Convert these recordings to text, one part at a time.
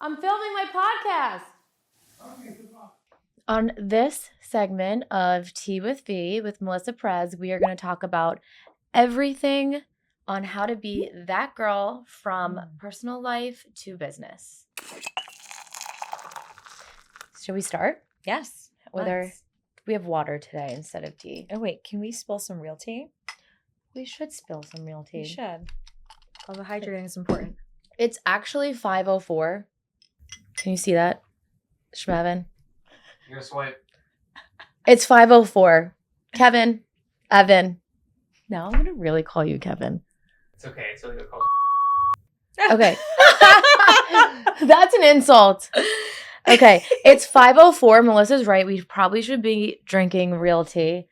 I'm filming my podcast. On this segment of Tea with V with Melissa Perez, we are going to talk about everything on how to be that girl from personal life to business. Should we start? Yes. We have water today instead of tea. Oh, wait. Can we spill some real tea? We should spill some real tea. We should. Although hydrating is important. It's actually 5:04. Can you see that, Shmevin? You're gonna swipe. It's 5:04. Kevin, Evan. Now I'm going to really call you Kevin. It's okay. It's illegal to call. Okay. That's an insult. Okay. It's 5:04. Melissa's right. We probably should be drinking real tea.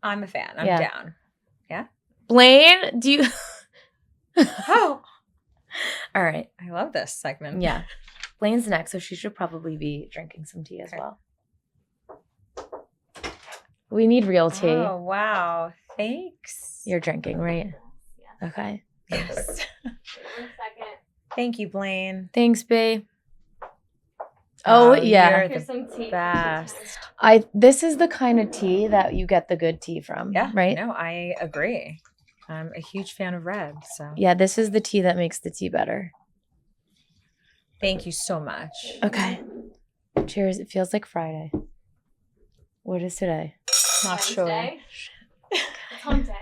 I'm a fan. I'm Yeah. down. Yeah? Blaine, do you... Oh. All right. I love this segment. Yeah. Blaine's next, so she should probably be drinking some tea as well. We need real tea. Oh, wow. Thanks. You're drinking, right? Yes. Okay. Yes. 1 second. Thank you, Blaine. Thanks, B. Oh, yeah. You're Here's the some tea. best. This is the kind of tea that you get the good tea from, Yeah. right? No, I agree. I'm a huge fan of red. So Yeah, this is the tea that makes the tea better. thank you so much. Okay. Cheers. It feels like Friday. What is today? Not sure. Wednesday. It's hump day.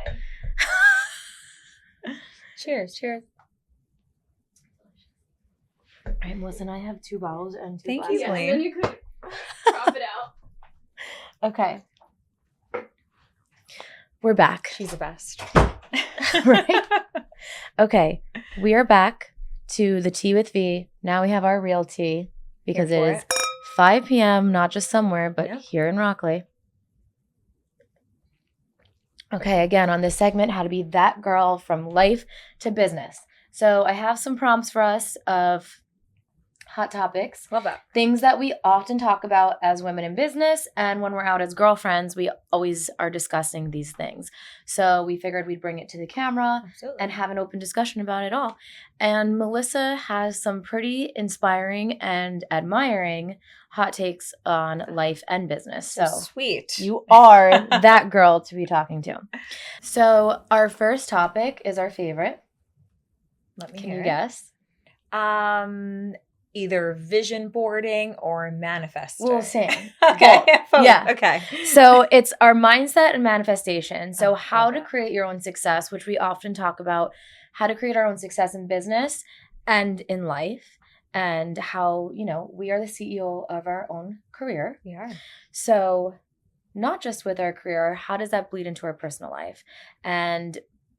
Cheers. Cheers. All right, Melissa and I have 2 bottles and 2 Thank you, glasses. Blaine. Yes, then you could drop it out. Okay. We're back. She's the best. Right? Okay. We are back to the Tea with V. Now we have our real tea because Here it for is 5 p.m., not just somewhere, but Yeah. here in Rockley. Okay, again, on this segment, how to be that girl from life to business. So I have some prompts for us of hot topics, Love that. things that we often talk about as women in business. And when we're out as girlfriends, we always are discussing these things. So we figured we'd bring it to the camera Absolutely. and have an open discussion about it all. And Melissa has some pretty inspiring and admiring hot takes on life and business. So sweet. you are that girl to be talking to. So our first topic is our favorite. Let me Can hear you it. guess? Either vision boarding or manifesting. Well, same. Okay. Both. Yeah. Okay. So it's our mindset and manifestation. So Oh, how love to that. create your own success, which we often talk about, how to create our own success in business and in life, and how, we are the CEO of our own career. We are. So not just with our career, how does that bleed into our personal life? And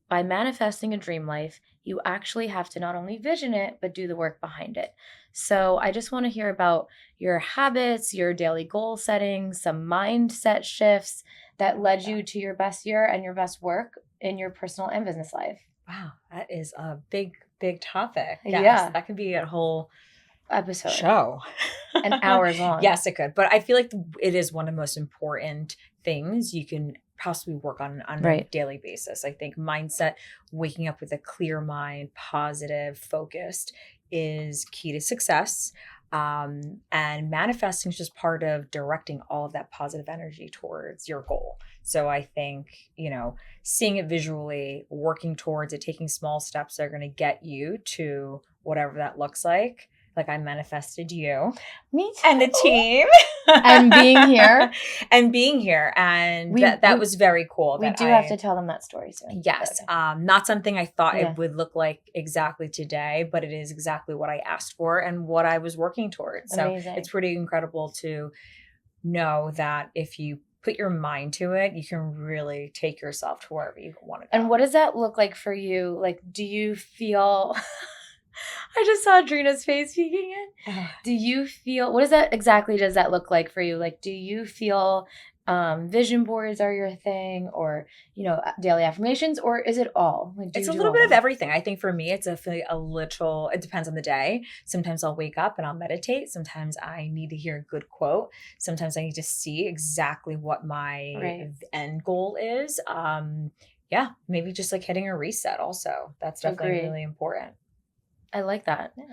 by manifesting a dream life, you actually have to not only vision it, but do the work behind it. So I just want to hear about your habits, your daily goal setting, some mindset shifts that led you to your best year and your best work in your personal and business life. Wow. That is a big, big topic. Yes, Yeah. That could be a whole Episode. show. And hours long. Yes, it could. But I feel like it is one of the most important things you can possibly work on a Right. daily basis. I think mindset, waking up with a clear mind, positive, focused, is key to success. And manifesting is just part of directing all of that positive energy towards your goal. So I think, seeing it visually, working towards it, taking small steps that are going to get you to whatever that looks like. Like I manifested you Me too. and the team. And being here. And We- that we- was very cool. We that do I- have to tell them that story soon. Yes. Okay. Not something I thought Yeah. it would look like exactly today, but it is exactly what I asked for and what I was working towards. So Amazing. it's pretty incredible to know that if you put your mind to it, you can really take yourself to wherever you want to go. And what does that look like for you? Like, do you feel... I just saw Adrina's face peeking in. Do you feel, what does that look like for you? Like, do you feel vision boards are your thing, or, daily affirmations, or is it all? Like, do It's you a do little all bit of them? everything. I think for me, it's a little, it depends on the day. Sometimes I'll wake up and I'll meditate. Sometimes I need to hear a good quote. Sometimes I need to see exactly what my Right. end goal is. Maybe just like hitting a reset also. That's definitely Agreed. really important. I like that. Yeah.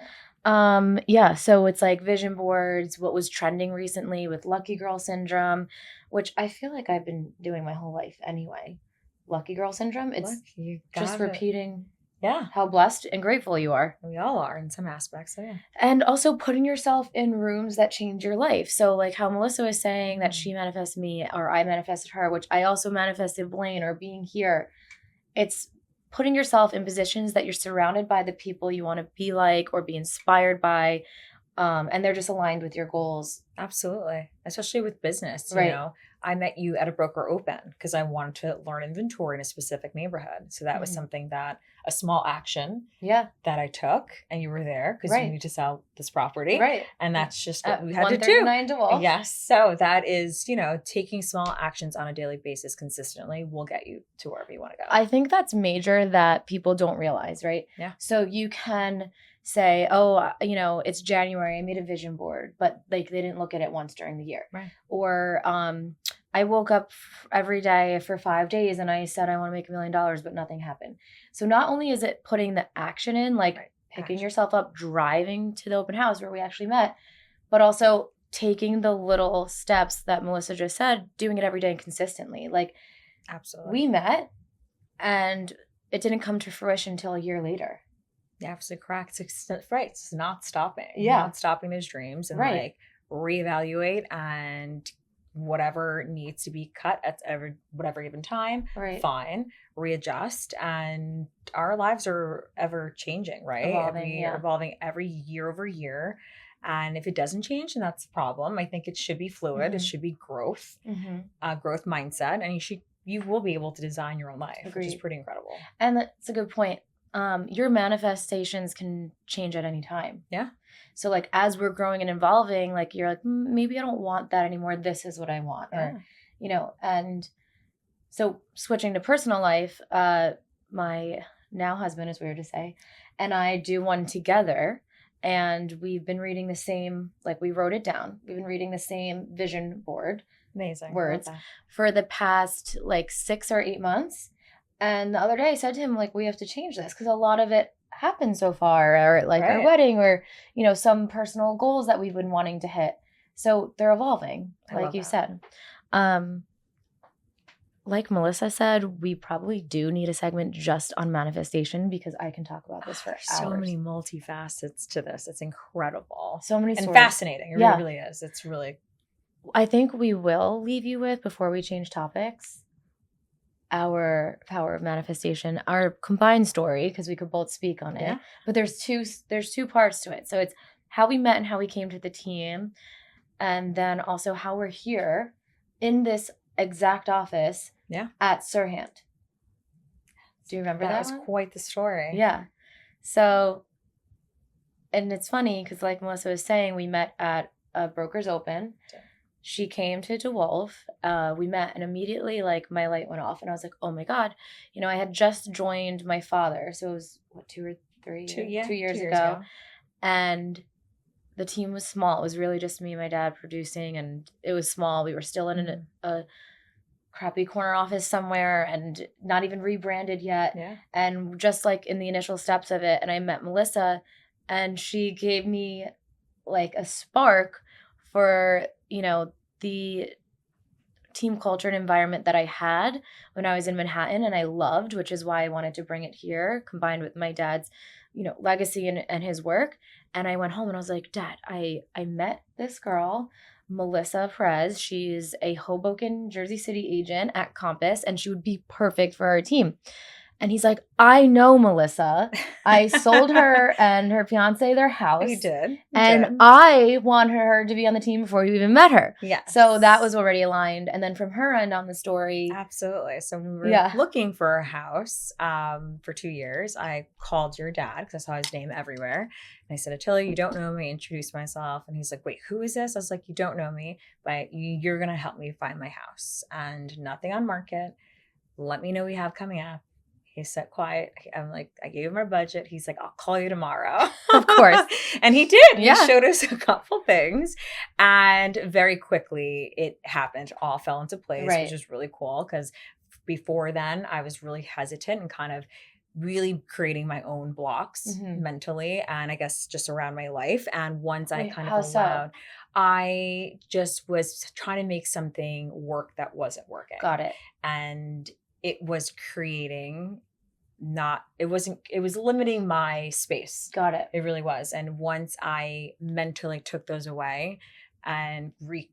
Yeah, so it's like vision boards, what was trending recently with lucky girl syndrome, which I feel like I've been doing my whole life anyway. Lucky girl syndrome, it's Look, you just got it. repeating Yeah, how blessed and grateful you are. we all are in some aspects. So yeah. And also putting yourself in rooms that change your life. So like how Melissa was saying that she manifested me or I manifested her, which I also manifested Blaine or being here. It's putting yourself in positions that you're surrounded by the people you want to be like or be inspired by. And they're just aligned with your goals. Absolutely. Especially with business, you Right. know. I met you at a broker open because I wanted to learn inventory in a specific neighborhood. So that was Mhm. something that a small action Yeah. that I took, and you were there because Right. you need to sell this property. Right. And that's just what At we had to do. 139 DeWolf. Yes. So that is, you know, taking small actions on a daily basis consistently will get you to wherever you want to go. I think that's major that people don't realize, right? Yeah. So you can say, oh, you know, it's January, I made a vision board, but like they didn't look at it once during the year. Right. Or I woke up every day for 5 days and I said I want to make $1 million, but nothing happened. So not only is it putting the action in, like Right. picking Action. yourself up, driving to the open house where we actually met, but also taking the little steps that Melissa just said, doing it every day and consistently. Like Absolutely. we met and it didn't come to fruition until a year later. Yeah, absolutely correct. Right. It's not stopping. Yeah. Not stopping those dreams and Right. like reevaluate and whatever needs to be cut at whatever given time, Right. fine, readjust. And our lives are ever changing, right? Evolving every year over year. And if it doesn't change, then that's a problem. I think it should be fluid. It Mhm. should be growth, Mm-hmm. growth mindset. And you will be able to design your own life, which is Agreed. pretty incredible. And that's a good point. Your manifestations can change at any time. Yeah. So like as we're growing and evolving, like you're like, maybe I don't want that anymore. This is what I want. Yeah. Or, you know, and so switching to personal life, my now husband is weird to say, and I do one together. And we've been reading the same, like we wrote it down. We've been reading the same vision board Amazing. words Love that. for the past like 6 or 8 months. And the other day I said to him, like, we have to change this because a lot of it happened so far, or like our Right. wedding, or, you know, some personal goals that we've been wanting to hit. So they're evolving, I like love you that. said. Like Melissa said, we probably do need a segment just on manifestation because I can talk about this for There's hours. so many multifacets to this. It's incredible. So many And stories. fascinating. It Yeah. really is. It's really I think we will leave you with, before we change topics, our power of manifestation, our combined story, because we could both speak on it. Yeah. But there's two parts to it. So it's how we met and how we came to the team, and then also how we're here in this exact office at Surhand. Do you remember that? That was one? quite the story. Yeah. So, and it's funny because like Melissa was saying, we met at a broker's open. Yeah. She came to DeWolf. We met and immediately like my light went off and I was like, oh my God, you know, I had just joined my father. So it was what, 2 or 3 years? 2 years ago. And the team was small. It was really just me and my dad producing, and it was small. We were still in a crappy corner office somewhere and not even rebranded yet. Yeah. And just like in the initial steps of it, and I met Melissa and she gave me like a spark for, you know, the team culture and environment that I had when I was in Manhattan and I loved, which is why I wanted to bring it here, combined with my dad's, you know, legacy and his work. And I went home and I was like, Dad, I met this girl, Melissa Perez. She's a Hoboken, Jersey City agent at Compass, and she would be perfect for our team. And he's like, I know Melissa. I sold her and her fiance their house. You did. And I want her to be on the team before you even met her. Yeah. So that was already aligned. And then from her end on the story. Absolutely. So when we were looking for a house for 2 years, I called your dad because I saw his name everywhere. And I said, Attila, you don't know me. Introduced myself. And he's like, wait, who is this? I was like, you don't know me, but you're going to help me find my house. And nothing on market. Let me know what you have coming up. He sat quiet. I'm like, I gave him our budget. He's like, I'll call you tomorrow. Of course. And he did. Yeah. He showed us a couple things. And very quickly it happened. All fell into place, Right. which is really cool. Because before then, I was really hesitant and kind of really creating my own blocks Mhm. mentally and I guess just around my life. And once I Wait, kind how of so? allowed, I just was trying to make something work that wasn't working. Got it. And it was creating it was limiting my space. Got it. It really was. And once I mentally took those away and re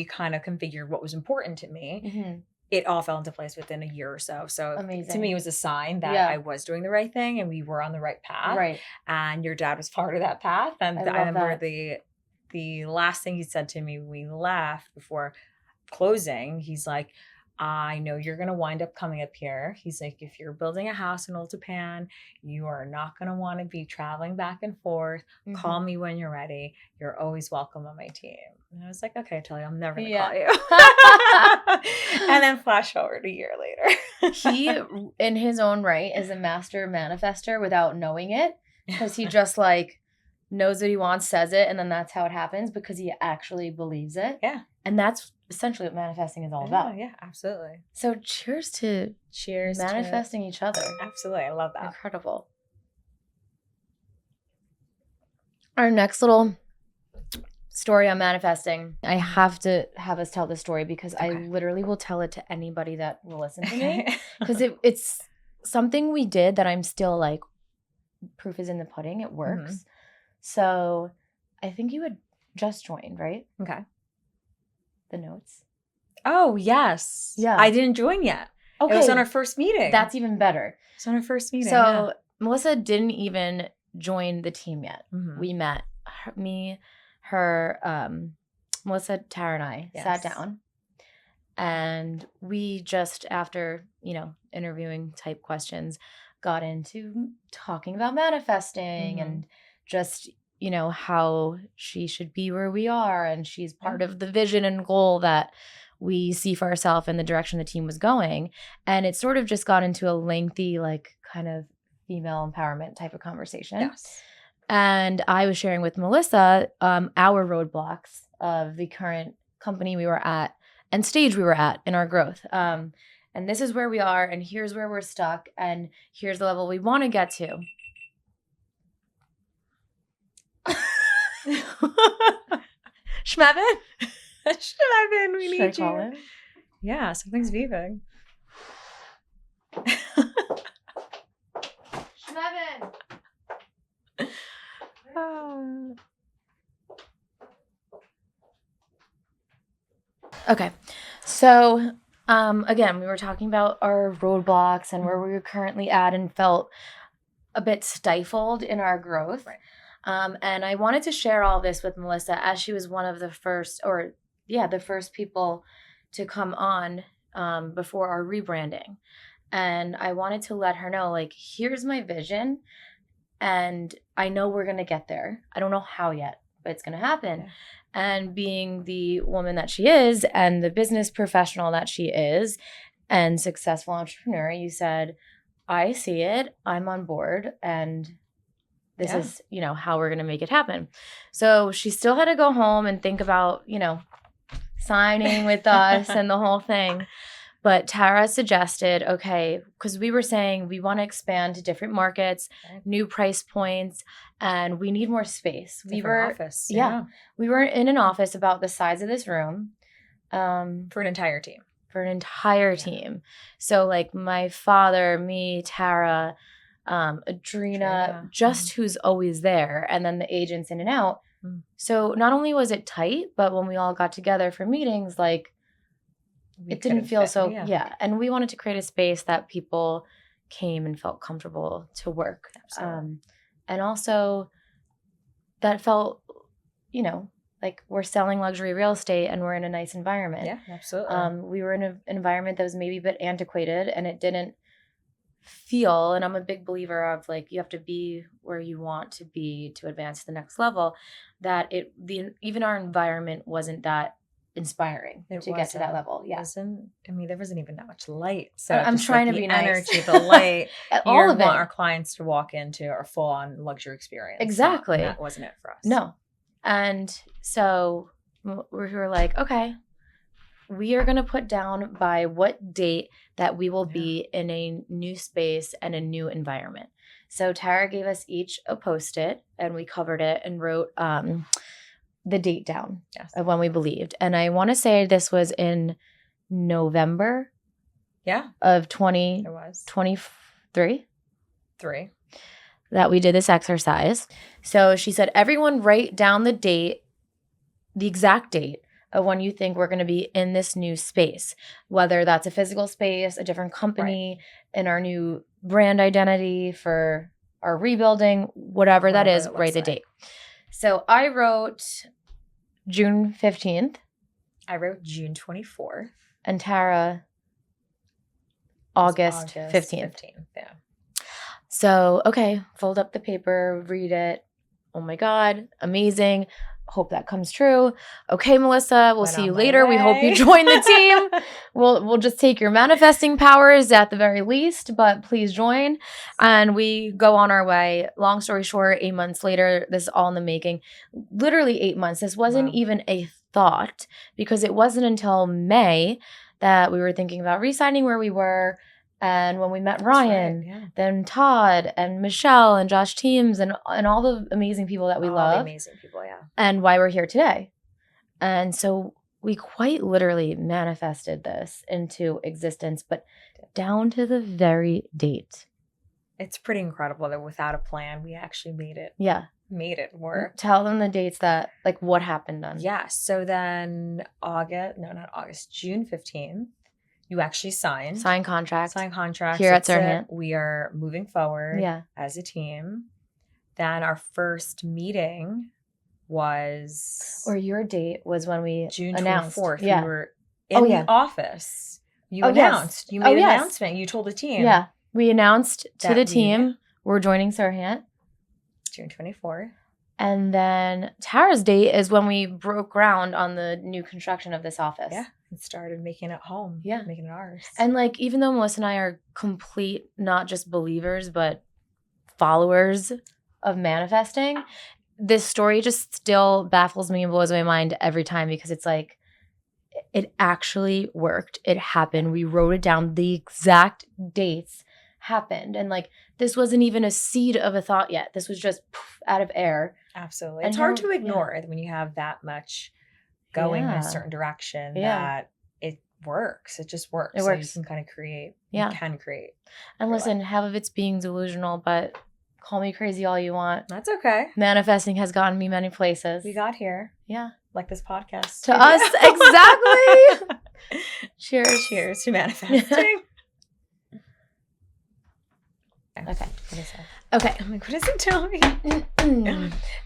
kind of configured what was important to me, Mhm. it all fell into place within a year or so. So to Amazing. me, it was a sign that Yeah. I was doing the right thing and we were on the right path. Right. And your dad was part of that path. And I I love remember that. the last thing he said to me when we left before closing, he's like, I know you're going to wind up coming up here. He's like, if you're building a house in Old Japan, you are not going to want to be traveling back and forth. Call Mhm. me when you're ready. You're always welcome on my team. And I was like, okay, Tilly, I'm never going to Yeah. call you. And then flash forward a year later. He, in his own right, is a master manifester without knowing it, because he just like knows what he wants, says it, and then that's how it happens because he actually believes it. Yeah. And that's essentially what manifesting is all about. Yeah, absolutely. So cheers to Cheers manifesting each other. Absolutely. I love that. Incredible. Our next little story on manifesting, I have to have us tell this story because I Okay. literally will tell it to anybody that will listen to me, because it's something we did that I'm still like, proof is in the pudding. It works. So I think you had just joined, right? Okay. The notes. Oh, yes. Yeah. I didn't join yet. Okay. It was on our first meeting. That's even better. It was on our first meeting. So Melissa didn't even join the team yet. Mhm. We met, Melissa, Tara, and I sat Yes. down, and we just, after, interviewing type questions, got into talking about manifesting and just, how she should be where we are. And she's part of the vision and goal that we see for ourselves and the direction the team was going. And it sort of just got into a lengthy, like, kind of female empowerment type of conversation. Yes. And I was sharing with Melissa our roadblocks of the current company we were at and stage we were at in our growth. And this is where we are, and here's where we're stuck, and here's the level we want to get to. Schmevin? Schmevin, we Should I need call you. him? Yeah, something's beeping. Schmevin. Okay. So, again, we were talking about our roadblocks and where we were currently at and felt a bit stifled in our growth. Right. And I wanted to share all this with Melissa as she was one of the first, the first people to come on before our rebranding. And I wanted to let her know, like, here's my vision, and I know we're going to get there. I don't know how yet, but it's going to happen. Yeah. And being the woman that she is and the business professional that she is and successful entrepreneur, you said, I see it, I'm on board, and this is, how we're going to make it happen. So she still had to go home and think about, signing with us and the whole thing. But Tara suggested, okay, because we were saying we want to expand to different markets, new price points, and we need more space. Office. We were in an office about the size of this room. For an entire team. Team. So like my father, me, Tara, Adrena, just who's always there, and then the agents in and out. So not only was it tight, but when we all got together for meetings, like, it didn't feel so, and we wanted to create a space that people came and felt comfortable to work. And also that felt, like we're selling luxury real estate and we're in a nice environment. Yeah, absolutely. We were in an environment that was maybe a bit antiquated, and it didn't feel, and I'm a big believer of, like, you have to be where you want to be to advance to the next level, that even our environment wasn't that inspiring to get to that level. Yeah. There wasn't even that much light. So I'm trying to the be nice. energy, the light, all of it. Want our clients to walk into our full on luxury experience. Exactly. And that wasn't it for us. No. And so we were like, okay, we are going to put down by what date that we will be in a new space and a new environment. So Tara gave us each a Post-it, and we covered it and wrote the date down of when we believed. And I want to say this was in November of 2023 that we did this exercise. So she said, everyone write down the date, the exact date of when you think we're going to be in this new space, whether that's a physical space, a different company, in our new brand identity for our rebuilding, whatever that is, write the date. So I wrote June 15th. I wrote June 24th. And Tara, August 15th. Yeah. So, okay, fold up the paper, read it. Oh my God, amazing. Hope that comes true. Okay, Melissa, we'll see you later. We hope you join the team. We'll just take your manifesting powers at the very least, but please join. And we go on our way. Long story short, 8 months later, this is all in the making. Literally 8 months. This wasn't even a thought, because it wasn't until May that we were thinking about re-signing where we were. And when we met Ryan, then Todd and Michelle and Josh Teams and all the amazing people that we love. All the amazing people, and why we're here today. And so we quite literally manifested this into existence, but down to the very date. It's pretty incredible that without a plan, we actually made it. Yeah. Made it work. Tell them the dates that, like, what happened on. Yeah. So then June 15th, you actually signed. Sign contract. Here at Serhant. We are moving forward as a team. Then our first meeting was... Or your date was when we June announced. 24th. Yeah. We were in the office. You announced. You made an announcement. You told the team. Yeah. We announced to the team we're joining Serhant. June 24th. And then Tara's date is when we broke ground on the new construction of this office. Yeah. And started making it home. Yeah. Making it ours. And like, even though Melissa and I are complete, not just believers, but followers of manifesting, this story just still baffles me and blows my mind every time, because it's like, it actually worked. It happened. We wrote it down. The exact dates happened. And like, this wasn't even a seed of a thought yet. This was just out of air. Absolutely. It's hard to ignore it when you have that much going in a certain direction that it works. It just works. It works. So you can kind of create. Yeah. You can create. And listen, half of it's being delusional, but call me crazy all you want. That's okay. Manifesting has gotten me many places. We got here. Yeah. Like this podcast. To us, exactly. Cheers. Cheers to manifesting. Okay. What is that? Okay. I'm like, what does it tell me?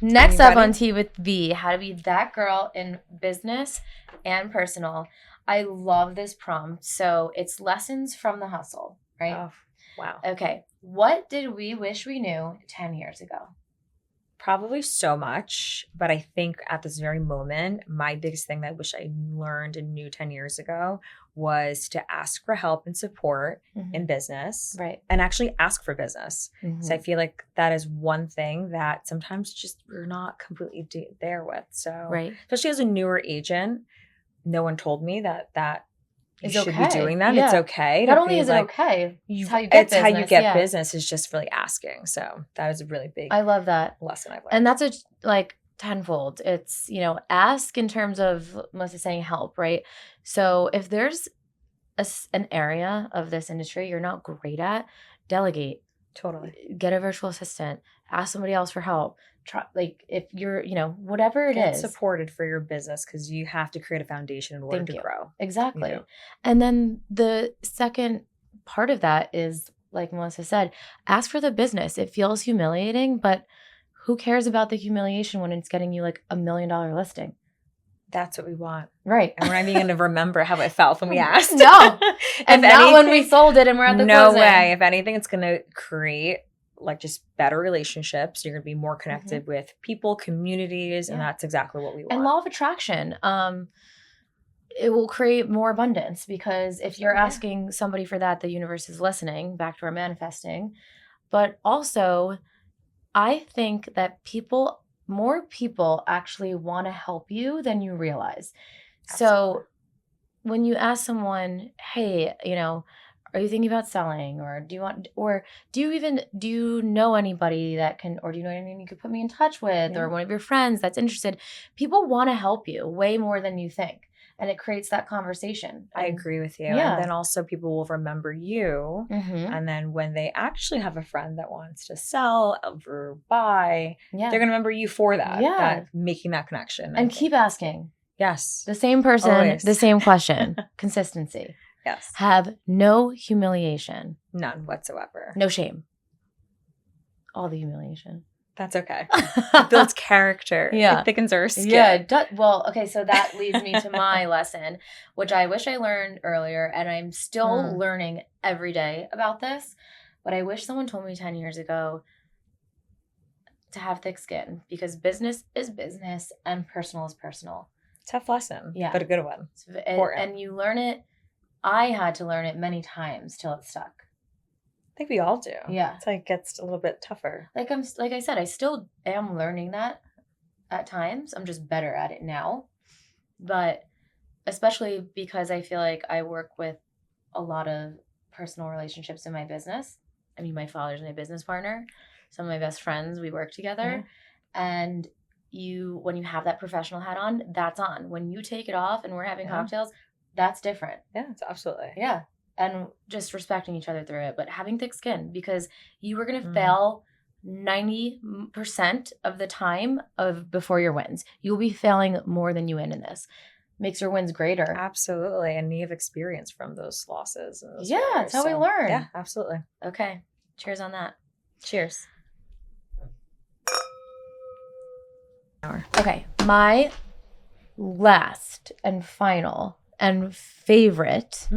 Next up on Tea with V, how to be that girl in business and personal. I love this prompt. So it's lessons from the hustle, right? Oh, wow. Okay. What did we wish we knew 10 years ago? Probably so much, but I think at this very moment, my biggest thing that I wish I learned and knew 10 years ago was to ask for help and support in business, right? And actually ask for business. So I feel like that is one thing that sometimes just we're not completely there with. So, right, especially as a newer agent, no one told me that you it's should okay. be doing that. Yeah. It's okay. Not only is it okay, it's how you get business. How you get business is just really asking. So that is a really big I love that lesson I've learned. And that's like tenfold. It's, ask in terms of Melissa saying help, right? So if there's an area of this industry you're not great at, delegate. Totally. Get a virtual assistant. Ask somebody else for help. Try, like, if you're, whatever it is. Get supported for your business, because you have to create a foundation in order to grow. Exactly. And then the second part of that is, like Melissa said, ask for the business. It feels humiliating, but who cares about the humiliation when it's getting you like $1 million listing? That's what we want. Right. And we're not even going to remember how it felt when we asked. No. And not when we sold it and we're at the closing. No way. If anything, it's going to create like just better relationships. You're going to be more connected with people, communities, and that's exactly what we want. And law of attraction. It will create more abundance, because if you're asking somebody for that, the universe is listening, back to our manifesting. But also, I think that more people actually want to help you than you realize. Absolutely. So when you ask someone, hey, are you thinking about selling, or do you know anybody that can, or do you know anyone you could put me in touch with, or one of your friends that's interested? People want to help you way more than you think. And it creates that conversation. I agree with you. Yeah. And then also people will remember you. Mm-hmm. And then when they actually have a friend that wants to sell or buy, Yeah. they're going to remember you for that. Yeah. That making that connection. And keep asking. Yes. The same person, Always. the same question. Consistency. Yes. Have no humiliation. None whatsoever. No shame. All the humiliation. That's okay. It builds character. Yeah. It thickens our skin. Yeah. It does. Well, okay. So that leads me to my lesson, which I wish I learned earlier. And I'm still learning every day about this. But I wish someone told me 10 years ago to have thick skin, because business is business and personal is personal. Tough lesson. Yeah. But a good one. And you learn it. I had to learn it many times till it stuck. I think we all do. Yeah. It's like it gets a little bit tougher. Like I said, I still am learning that at times. I'm just better at it now. But especially because I feel like I work with a lot of personal relationships in my business. I mean, my father's my business partner. Some of my best friends, we work together. And when you have that professional hat on, that's on. When you take it off and we're having cocktails, that's different. Yeah, it's absolutely. Yeah. And just respecting each other through it, but having thick skin, because you were going to fail 90% of the time before your wins. You'll be failing more than you win in this. Makes your wins greater. Absolutely. And you have experience from those losses. And those that's how we learn. Yeah, absolutely. Okay. Cheers on that. Cheers. Okay. My last and final and favorite.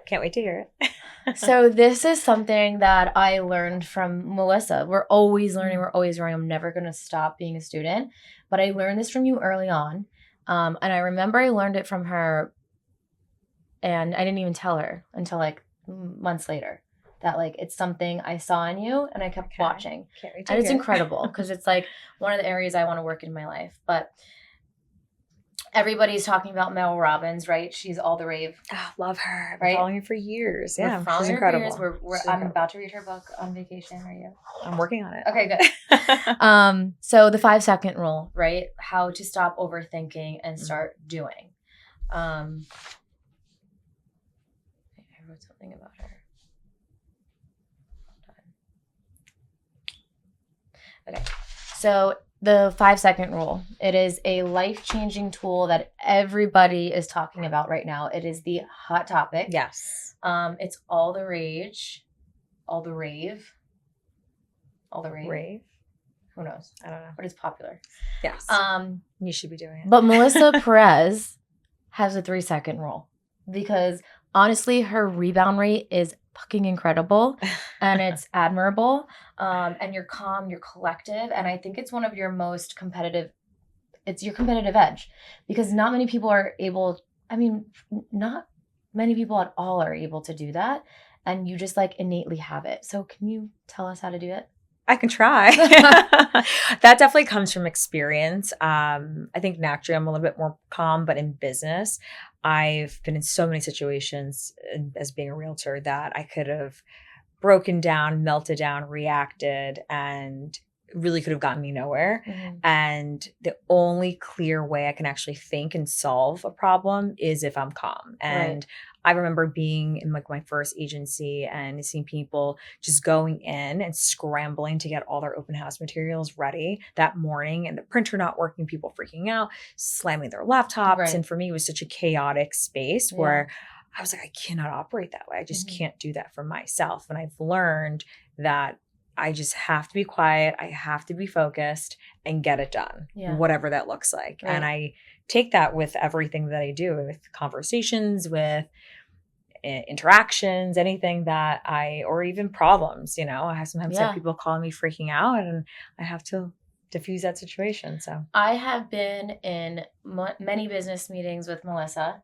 Can't wait to hear it. So this is something that I learned from Melissa. We're always learning. We're always growing. I'm never going to stop being a student. But I learned this from you early on. And I remember I learned it from her, and I didn't even tell her until like months later that like it's something I saw in you, and I kept watching. Can't wait to and hear it's incredible because it's like one of the areas I want to work in my life. But everybody's talking about Mel Robbins, right? She's all the rave. Oh, love her. I've Right? been following her for years. We're Yeah, following she's her incredible. for years. She's I'm incredible. about to read her book on vacation. Are you? I'm working on it. Okay, good. So the 5-second rule, right? How to stop overthinking and start doing. I wrote something about her. Okay. So the 5-second rule, it is a life-changing tool that everybody is talking about right now. It is the hot topic. Yes. It's all the rage, all the rave. Rave? Who knows? I don't know. But it's popular. Yes. You should be doing it. But Melissa Perez has a 3-second rule, because honestly, her rebound rate is fucking incredible and it's admirable. And you're calm, you're collective. And I think it's one of your most competitive, it's your competitive edge, because not many people are able, not many people at all are able to do that. And you just like innately have it. So can you tell us how to do it? I can try. That definitely comes from experience. I think naturally I'm a little bit more calm, but in business, I've been in so many situations as being a realtor that I could have broken down, melted down, reacted, and really could have gotten me nowhere. Mm-hmm. And the only clear way I can actually think and solve a problem is if I'm calm. And I remember being in like my first agency and seeing people just going in and scrambling to get all their open house materials ready that morning, and the printer not working, people freaking out, slamming their laptops. Right. And for me, it was such a chaotic space where I was like, I cannot operate that way. I just can't do that for myself. And I've learned that I just have to be quiet. I have to be focused and get it done, whatever that looks like. Right. And I take that with everything that I do, with conversations, with interactions, anything that or even problems, I have sometimes have people calling me freaking out, and I have to diffuse that situation. So I have been in many business meetings with Melissa,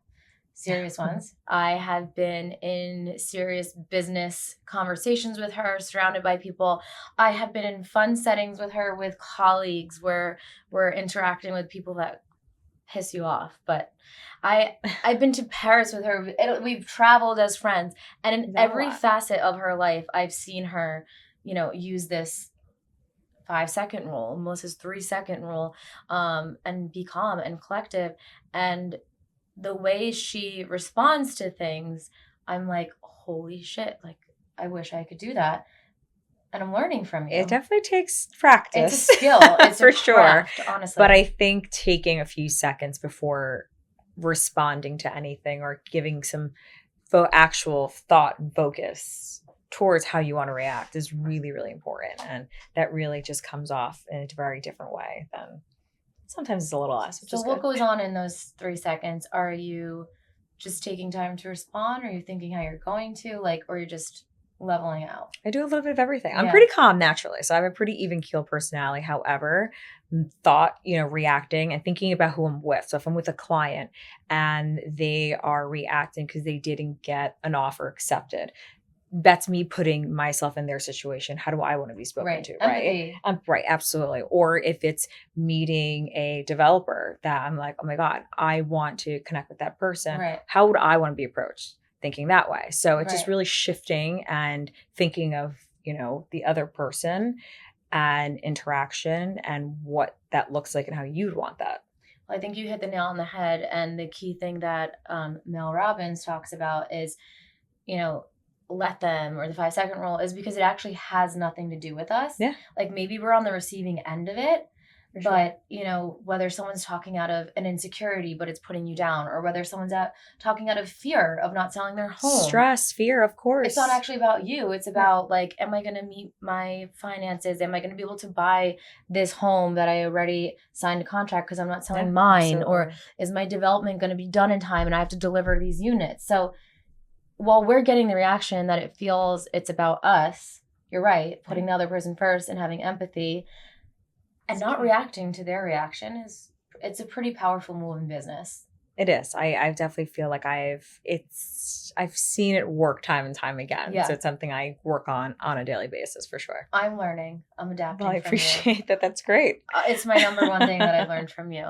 serious ones. I have been in serious business conversations with her, surrounded by people. I have been in fun settings with her, with colleagues, where we're interacting with people that piss you off, but I've been to Paris with her. We've traveled as friends, and in every facet of her life, I've seen her, use this 5-second rule, Melissa's 3-second rule, and be calm and collective. And the way she responds to things, I'm like, holy shit! Like, I wish I could do that. And I'm learning from you. It definitely takes practice. It's a skill. It's for a craft, sure. honestly. But I think taking a few seconds before responding to anything or giving some actual thought and focus towards how you want to react is really, really important. And that really just comes off in a very different way than sometimes it's a little less. So what goes on in those 3 seconds? Are you just taking time to respond? Are you thinking how you're going to, or you're just leveling out? I do a little bit of everything. I'm Yeah. pretty calm naturally. So I have a pretty even keel personality. However, thought, reacting and thinking about who I'm with. So if I'm with a client and they are reacting because they didn't get an offer accepted, that's me putting myself in their situation. How do I want to be spoken to? Right. Right. Absolutely. Or if it's meeting a developer that I'm like, oh my God, I want to connect with that person. Right. How would I want to be approached? Thinking that way. So it's just Right. really shifting and thinking of, the other person and interaction and what that looks like and how you'd want that. Well, I think you hit the nail on the head. And the key thing that Mel Robbins talks about is, let them, or the 5-second rule, is because it actually has nothing to do with us. Yeah. Like maybe we're on the receiving end of it, For sure. but whether someone's talking out of an insecurity, but it's putting you down, or whether someone's talking out of fear of not selling their home. Stress, fear, of course. It's not actually about you. It's about am I going to meet my finances? Am I going to be able to buy this home that I already signed a contract because I'm not selling mine? Absolutely. Or is my development going to be done in time and I have to deliver these units? So while we're getting the reaction that it feels it's about us, you're right, putting the other person first and having empathy and not reacting to their reaction it's a pretty powerful move in business. It is. I definitely feel like I've seen it work time and time again. Yeah. So it's something I work on a daily basis for sure. I'm learning. I'm adapting. Well, I from you. appreciate that. That's great. It's my number one thing that I've learned from you.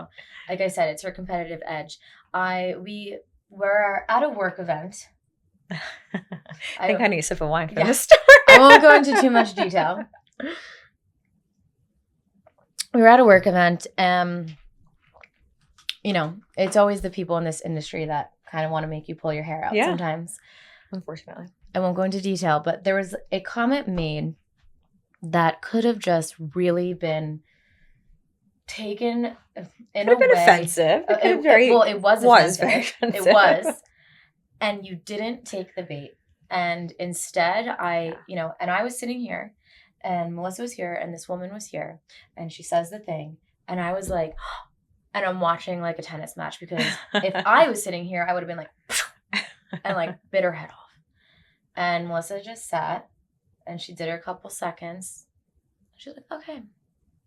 Like I said, it's her competitive edge. We're at a work event. I think I need a sip of wine for Yeah. this story. I won't go into too much detail. We were at a work event. It's always the people in this industry that kind of want to make you pull your hair out sometimes. Unfortunately. I won't go into detail, but there was a comment made that could have just really been taken in a way. Offensive. It was offensive. Very offensive. It was. And you didn't take the bait. And instead, I was sitting here and Melissa was here and this woman was here and she says the thing. And I was like, and I'm watching like a tennis match because if I was sitting here, I would have been like, and like bit her head off. And Melissa just sat and she did her couple seconds. She's like, okay,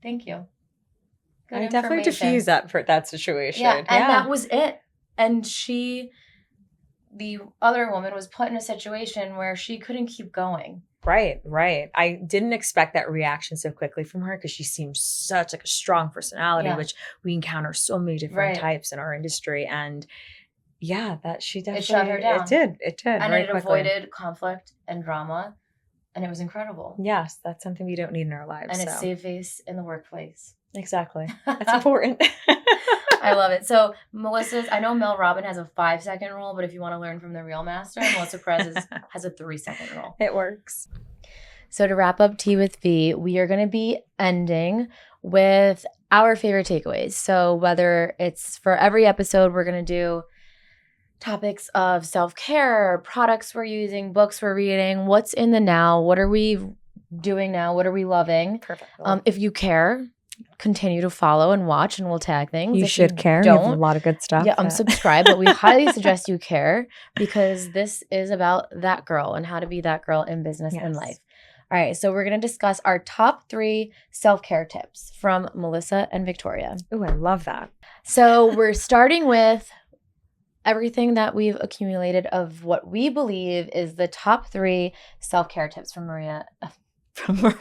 thank you. Good I definitely information. diffuse that situation. Yeah, and that was it. And the other woman was put in a situation where she couldn't keep going. Right. I didn't expect that reaction so quickly from her because she seems such like a strong personality, which we encounter so many different types in our industry. And that she definitely it shut her down. It did. And very it quickly. avoided conflict and drama. And it was incredible. Yes, that's something we don't need in our lives. And it's save face in the workplace. Exactly. That's important. I love it. So I know Mel Robbins has a 5-second rule, but if you want to learn from the real master, Melissa Perez has a 3-second rule. It works. So to wrap up Tea with V, we are going to be ending with our favorite takeaways. So whether it's for every episode, we're going to do topics of self-care, products we're using, books we're reading, what's in the now, what are we doing now, what are we loving. Perfect. If you care, continue to follow and watch and we'll tag things. You If should care. You have a lot of good stuff. Yeah, subscribe, but we highly suggest you care because this is about that girl and how to be that girl in business and life. All right, so we're going to discuss our top 3 self-care tips from Melissa and Victoria. Oh, I love that. So we're starting with everything that we've accumulated of what we believe is the top 3 self-care tips from Maria. From Maria.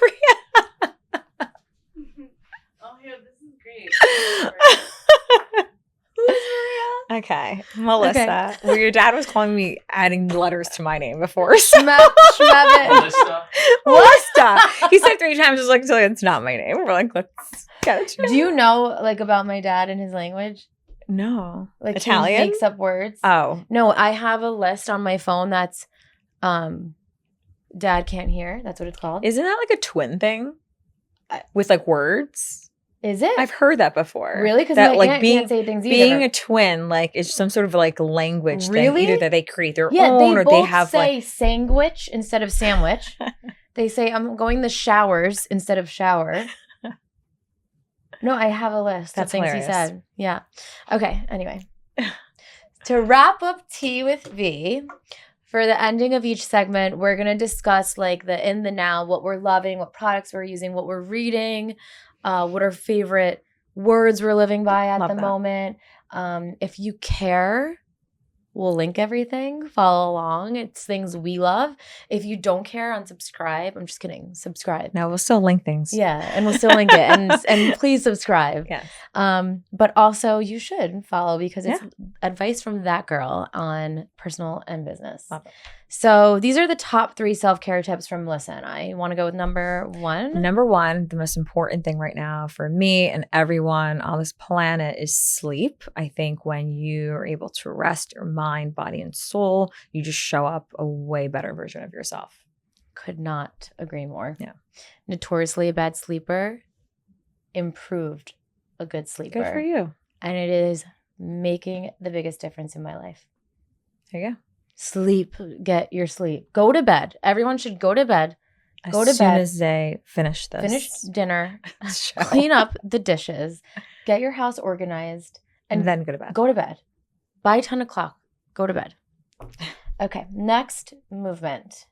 Oh, yeah, this is great. Okay. Melissa. Well, your dad was calling me adding letters to my name before. Melissa. Melissa. He said 3 times, just like, until it's not my name. We're like, let's get it. Do you know like about my dad and his language? No. Like Italian? he makes up words. Oh. No, I have a list on my phone that's Dad can't hear. That's what it's called. Isn't that like a twin thing? With like words? Is it? I've heard that before. Really? Because that my like aunt can't say things either. being a twin, like it's some sort of like language thing. Either that they create their own, or both they have say like sandwich instead of sandwich. They say I'm going the showers instead of shower. No, I have a list of things hilarious. he said. Yeah. Okay. Anyway, to wrap up Tea with V, for the ending of each segment, we're gonna discuss like the in the now, what we're loving, what products we're using, what we're reading. What our favorite words we're living by at the moment. If you care, we'll link everything. Follow along. It's things we love. If you don't care, unsubscribe. I'm just kidding. Subscribe. no, we'll still link things. Yeah, and we'll still link it. And please subscribe. Yes. But also you should follow because it's Yeah. advice from that girl on personal and business. Love it. So these are the top 3 self-care tips from Melissa and I. You want to go with number 1? Number 1, the most important thing right now for me and everyone on this planet is sleep. I think when you are able to rest your mind, body, and soul, you just show up a way better version of yourself. Could not agree more. Yeah. Notoriously a bad sleeper, improved a good sleeper. Good for you. And it is making the biggest difference in my life. There you go. Sleep. Get your sleep. Go to bed. Everyone should go to bed. Go to As soon bed. as they finish this. Finish dinner. show. Clean up the dishes. Get your house organized. And then go to bed. Go to bed. By 10 o'clock. Go to bed. Okay. Next, movement.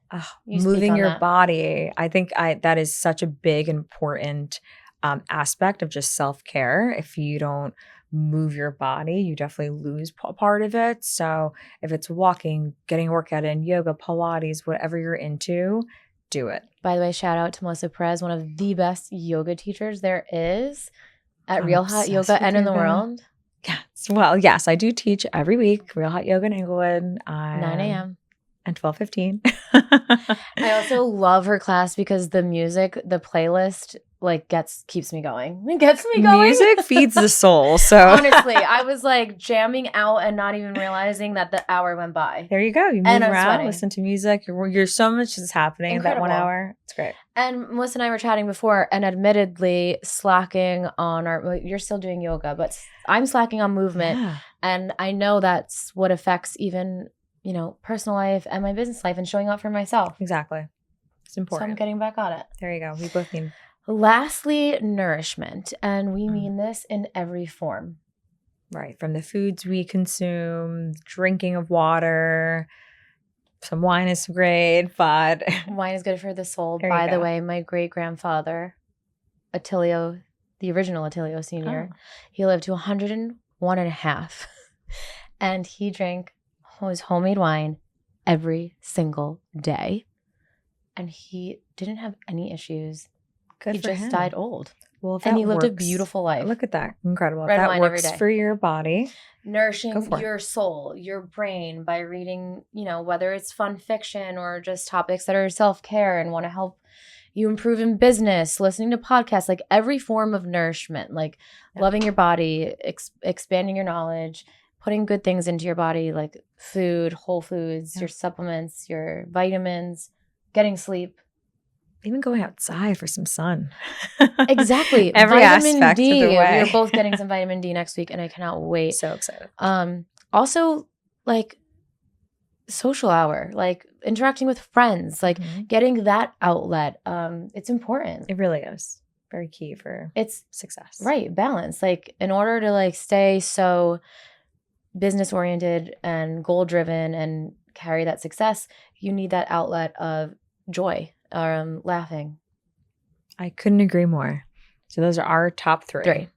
You speak Moving on your that. body. I think that is such a big, important aspect of just self-care. If you don't move your body, you definitely lose part of it. So if it's walking, getting a workout in, yoga, Pilates, whatever you're into, do it. By the way, shout out to Melissa Perez, one of the best yoga teachers there is at I'm Real Hot obsessed Yoga with and in the yoga. world. Yes. Well, yes, I do teach every week, Real Hot Yoga in Englewood. 9 a.m. And 12:15. I also love her class because the music, the playlist, like keeps me going. It gets me going. Music feeds the soul. So Honestly, I was like jamming out and not even realizing that the hour went by. there you go. You move And I'm around, sweating. listen to music. You're so much is happening in that 1 Incredible. hour. It's great. And Melissa and I were chatting before, and admittedly slacking on well, you're still doing yoga, but I'm slacking on movement. Yeah. And I know that's what affects even, personal life and my business life and showing up for myself. Exactly. It's So I'm important. getting back on it. There you go. We both need. Lastly, nourishment. And we mean this in every form. Right. From the foods we consume, drinking of water. Some wine is great, but Wine is good for the soul. There you By the go. way, my great-grandfather, Attilio, the original Attilio Sr., Oh. he lived to 101 and a half. And he drank his homemade wine every single day. And he didn't have any issues. good He for just him. died old. Well, if And that he lived a works- beautiful life. Look at that. Incredible. If Red that wine every works day. for your body. Go Nourishing for it. your soul, your brain by reading, whether it's fun fiction or just topics that are self-care and want to help you improve in business, listening to podcasts, like every form of nourishment, like Yeah. loving your body, expanding your knowledge, putting good things into your body, like food, whole foods, Yeah. your supplements, your vitamins, getting sleep. Even going outside for some sun. Exactly. Every vitamin aspect D. of the way. We're both getting some vitamin D next week, and I cannot wait. So excited. Also, like social hour, like interacting with friends, like Mhm. getting that outlet. It's important. It really is very key for It's success. right balance. Like in order to like stay so business oriented and goal driven and carry that success, you need that outlet of joy, laughing. I couldn't agree more. So those are our top 3. 3.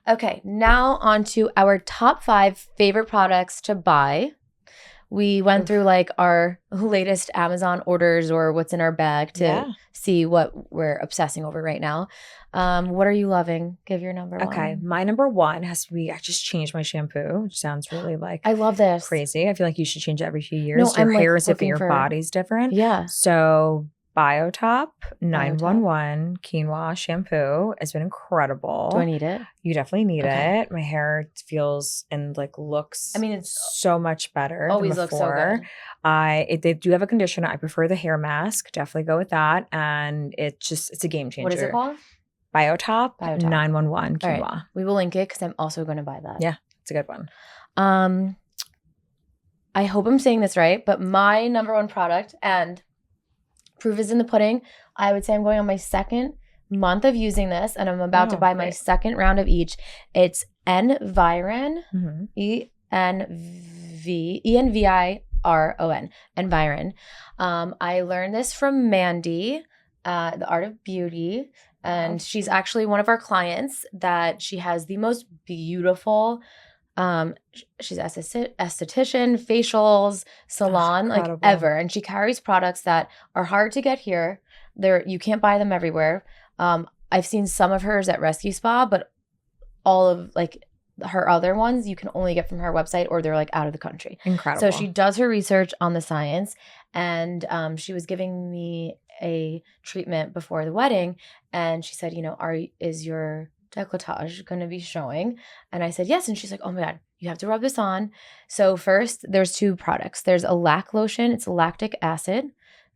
Okay, now on to our top 5 favorite products to buy. We went through like our latest Amazon orders or what's in our bag to see what we're obsessing over right now. What are you loving? Give your number one. Okay. My number one has to be, I just changed my shampoo, which sounds really like I love this. crazy. I feel like you should change it every few years. No, Your I'm, like, hair is different, your looking for- body's different. Yeah. So Biotop 911 Quinoa shampoo has been incredible. Do I need it? You definitely need Okay. it. My hair feels and like looks I mean, it's so much better always than looks so before. good. They do have a conditioner. I prefer the hair mask. Definitely go with that. And it's a game changer. What is it called? Biotop Biotop. 911 All Quinoa. right. We will link it because I'm also going to buy that. Yeah, it's a good one. I hope I'm saying this right, but my number one product, and proof is in the pudding, I would say I'm going on my second month of using this, and I'm about to buy my second round of each. It's Environ, Environ, Environ. I learned this from Mandy, The Art of Beauty, and she's actually one of our clients that she has the most beautiful she's esthetician, facials, salon, like ever. And she carries products that are hard to get here. You can't buy them everywhere. I've seen some of hers at Rescue Spa, but all of like her other ones you can only get from her website or they're like out of the country. Incredible. So she does her research on the science, and she was giving me a treatment before the wedding, and she said, is your décolletage going to be showing? And I said yes, and she's like, oh my god, you have to rub this on. So first there's two products. There's a lac lotion, it's lactic acid,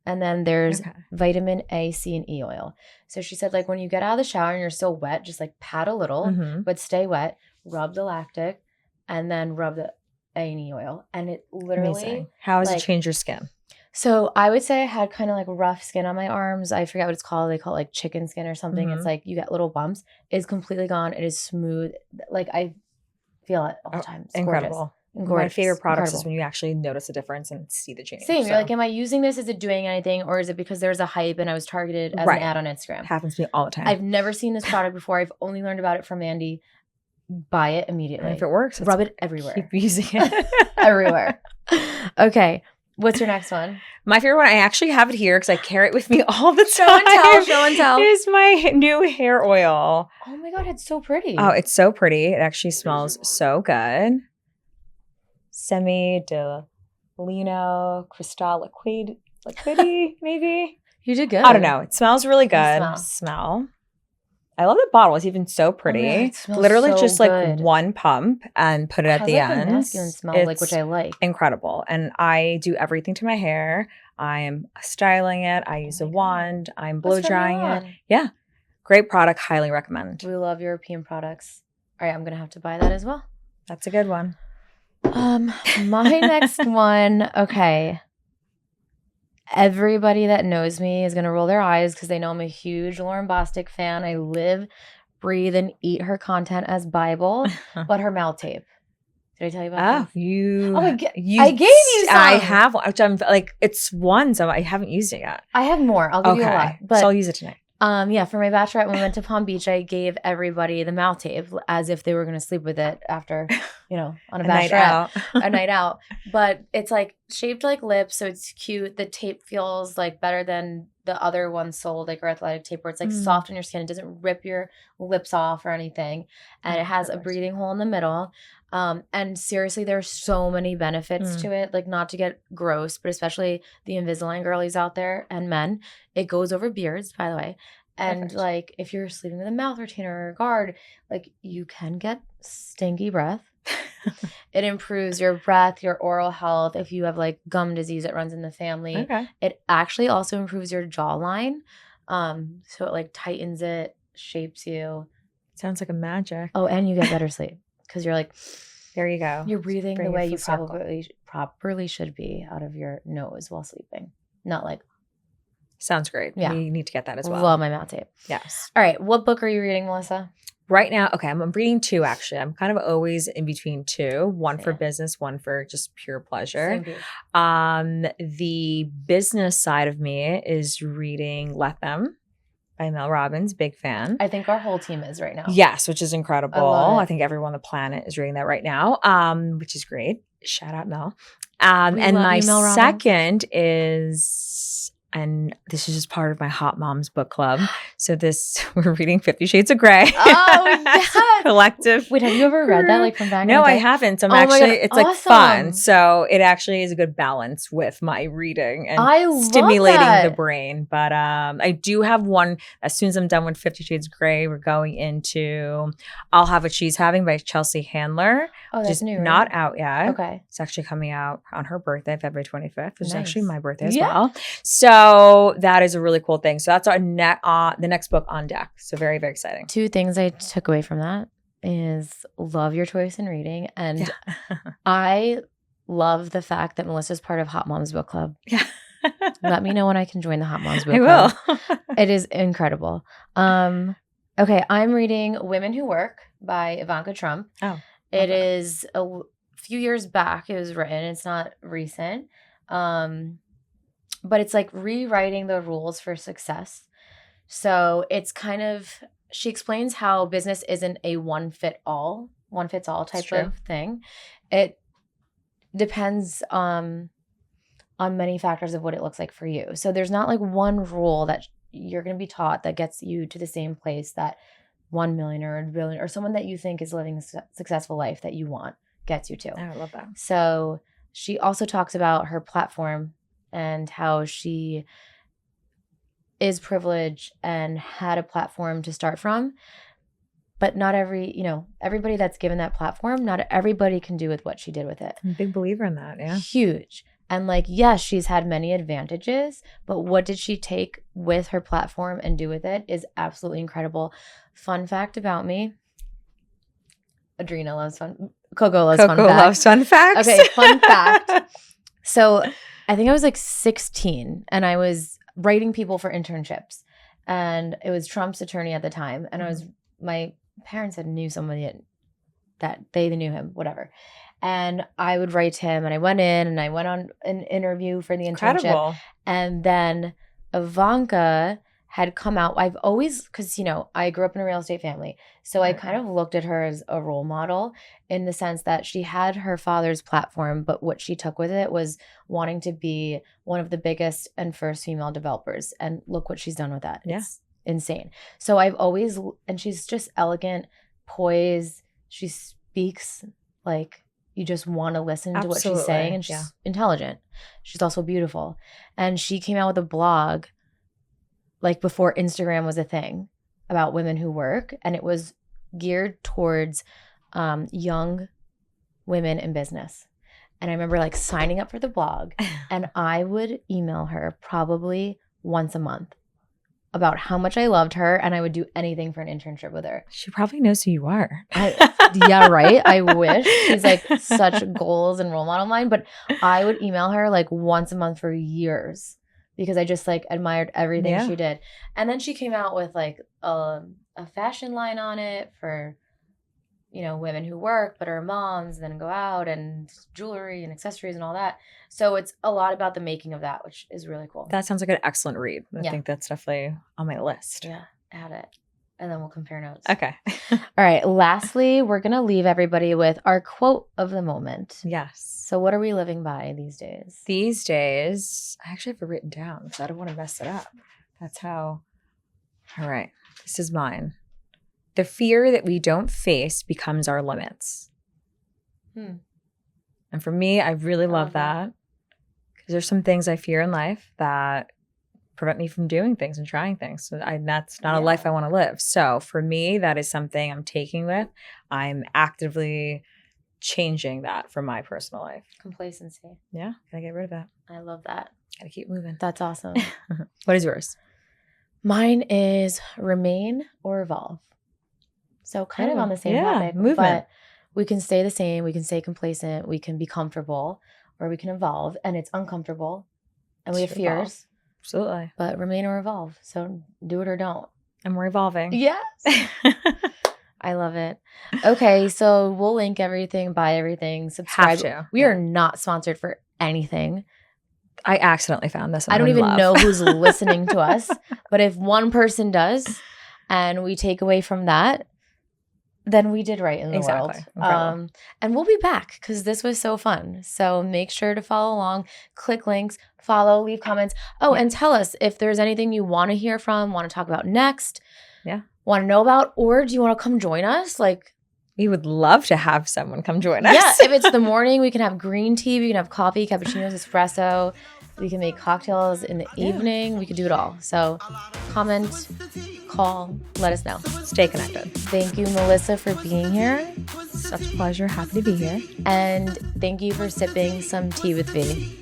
and then there's vitamin A, C, and E oil. So she said, like, when you get out of the shower and you're still wet, just like pat a little, but stay wet, rub the lactic, and then rub the A and E oil. And it literally amazing. How has it changed your skin? So I would say I had kind of like rough skin on my arms. I forget what it's called. They call it like chicken skin or something. It's like you get little bumps. It's completely gone. It is smooth. Like I feel it all the time. It's incredible. Gorgeous. My favorite products is when you actually notice a difference and see the change. Same. You're like, am I using this? Is it doing anything? Or is it because there's a hype and I was targeted as an ad on Instagram? Happens to me all the time. I've never seen this product before. I've only learned about it from Andy. Buy it immediately. And if it works, rub it everywhere. Keep using it. Everywhere. Okay. What's your next one? My favorite one, I actually have it here because I carry it with me all the time. Show and tell. Is my new hair oil. Oh my god, it's so pretty. Oh, it's so pretty. It actually smells so good. Semi de Lino Cristal liquidy, maybe. You did good. I don't know. It smells really good. Smell. I love the bottle. It's even so pretty. Oh, yeah, it smells literally so just good. like one pump and put it at the end. A masculine smell, like, which I like. Incredible. And I do everything to my hair. I am styling it. I use a wand. I'm blow drying it. Yeah. Great product. Highly recommend. We love European products. All right, I'm gonna have to buy that as well. That's a good one. My next one. Okay. Everybody that knows me is going to roll their eyes because they know I'm a huge Lauren Bostic fan. I live, breathe, and eat her content as Bible, but her mouth tape. Did I tell you about that? I gave you some. I have one, which I'm like, it's one, so I haven't used it yet. I have more. I'll give you a lot. But so I'll use it tonight. Yeah, for my bachelorette, when we went to Palm Beach, I gave everybody the mouth tape as if they were going to sleep with it after, on a bachelorette, a night out. But it's like shaped like lips, so it's cute. The tape feels like better than the other ones sold, like our athletic tape, where it's like soft on your skin. It doesn't rip your lips off or anything, and it has a breathing hole in the middle. And seriously, there's so many benefits to it. Like, not to get gross, but especially the Invisalign girlies out there and men, it goes over beards, by the way. And like, if you're sleeping with a mouth retainer or a guard, like, you can get stinky breath. It improves your breath, your oral health. If you have like gum disease that runs in the family, it actually also improves your jawline. So it like tightens it, shapes you. Sounds like a magic. Oh, and you get better sleep because you're like, there you go. You're breathing the way you properly should be out of your nose while sleeping. Not like. Sounds great. Yeah. We need to get that as well. Love my mouth tape. Yes. All right. What book are you reading, Melissa? Right now, okay, I'm reading two actually. I'm kind of always in between two. One for business, one for just pure pleasure. The business side of me is reading Let Them by Mel Robbins. Big fan. I think our whole team is right now. Yes, which is incredible. I think everyone on the planet is reading that right now, which is great. Shout out, Mel. And love my you, Mel Robbins. second is, and this is just part of my Hot Moms book club. So we're reading 50 Shades of Grey. Oh, yes. Collective. Wait, have you ever read that like from back in the No, I day? haven't. So I'm Oh my God, actually, it's like fun. awesome. So it actually is a good balance with my reading and I love stimulating that. the brain. But I do have one, as soon as I'm done with 50 Shades of Grey, we're going into I'll Have What She's Having by Chelsea Handler. Oh, that's Just new, right? not out yet. Okay. It's actually coming out on her birthday, February 25th, which is actually Nice. my birthday as Yeah. well. So that is a really cool thing. So that's the next book on deck. So very, very exciting. 2 things I took away from that is love your choice in reading. And I love the fact that Melissa's part of Hot Moms Book Club. Yeah. Let me know when I can join the Hot Moms Book I Club. will. It is incredible. Okay, I'm reading Women Who Work by Ivanka Trump. Oh. It okay. is a few years back it was written. It's not recent. But it's like rewriting the rules for success. So it's kind of, she explains how business isn't a one fits all type of thing. It depends on many factors of what it looks like for you. So there's not like one rule that you're going to be taught that gets you to the same place that 1 million or a billion or someone that you think is living a successful life that you want gets you to. I love that. So she also talks about her platform and how she is privileged and had a platform to start from. But not everybody that's given that platform, not everybody can do with what she did with it. I'm a big believer in that. Yeah. Huge. And like, yes, she's had many advantages, but what did she take with her platform and do with it is absolutely incredible. Fun fact about me. Adrena loves fun. Coco loves fun facts. Loves fun facts. Okay, fun fact. So I think I was like 16 and I was writing people for internships. And it was Trump's attorney at the time. And my parents had knew somebody that they knew him, whatever. And I would write to him and I went in and I went on an interview for the internship. Incredible. And then Ivanka had come out. I've always, because, I grew up in a real estate family. So I kind of looked at her as a role model in the sense that she had her father's platform, but what she took with it was wanting to be one of the biggest and first female developers. And look what she's done with that. Yeah. It's insane. So I've always, and she's just elegant, poised. She speaks like you just want to listen to what she's saying, and she's intelligent. She's also beautiful. And she came out with a blog like before Instagram was a thing about women who work, and it was geared towards young women in business. And I remember like signing up for the blog, and I would email her probably once a month about how much I loved her, and I would do anything for an internship with her. She probably knows who you are. Yeah, right? I wish. She's like such goals and role model of mine, but I would email her like once a month for years because I just like admired everything she did. And then she came out with like a fashion line on it for, women who work but are moms and then go out, and jewelry and accessories and all that. So it's a lot about the making of that, which is really cool. That sounds like an excellent read. I think that's definitely on my list. Yeah, add it. And then we'll compare notes. Okay. All right. Lastly, we're going to leave everybody with our quote of the moment. Yes. So what are we living by these days? These days, I actually have it written down because I don't want to mess it up. That's how. All right. This is mine. The fear that we don't face becomes our limits. And for me, I really love that because there's some things I fear in life that prevent me from doing things and trying things. So that's not a life I want to live. So for me, that is something I'm taking with. I'm actively changing that for my personal life. Complacency. Yeah. Gotta get rid of that. I love that. Gotta keep moving. That's awesome. What is yours? Mine is remain or evolve. So kind of on the same topic, movement. But we can stay the same. We can stay complacent. We can be comfortable, or we can evolve, and it's uncomfortable, and we have fears. Absolutely. But remain or evolve. So do it or don't. And we're evolving. Yes. I love it. Okay, so we'll link everything, buy everything, subscribe. Have to. We are not sponsored for anything. I accidentally found this. I don't even know who's listening to us. But if one person does and we take away from that, then we did right in the Exactly. world. Incredible. And we'll be back because this was so fun. So make sure to follow along, click links, follow, leave comments. Oh, and tell us if there's anything you want to hear from, want to talk about next. Yeah. Want to know about, or do you want to come join us? Like, We would love to have someone come join us. yeah, if it's the morning, we can have green tea, we can have coffee, cappuccinos, espresso. We can make cocktails in the evening. We could do it all. So comment, call, let us know. Stay connected. Thank you, Melissa, for being here. Such a pleasure. Happy to be here. And thank you for sipping some tea with me.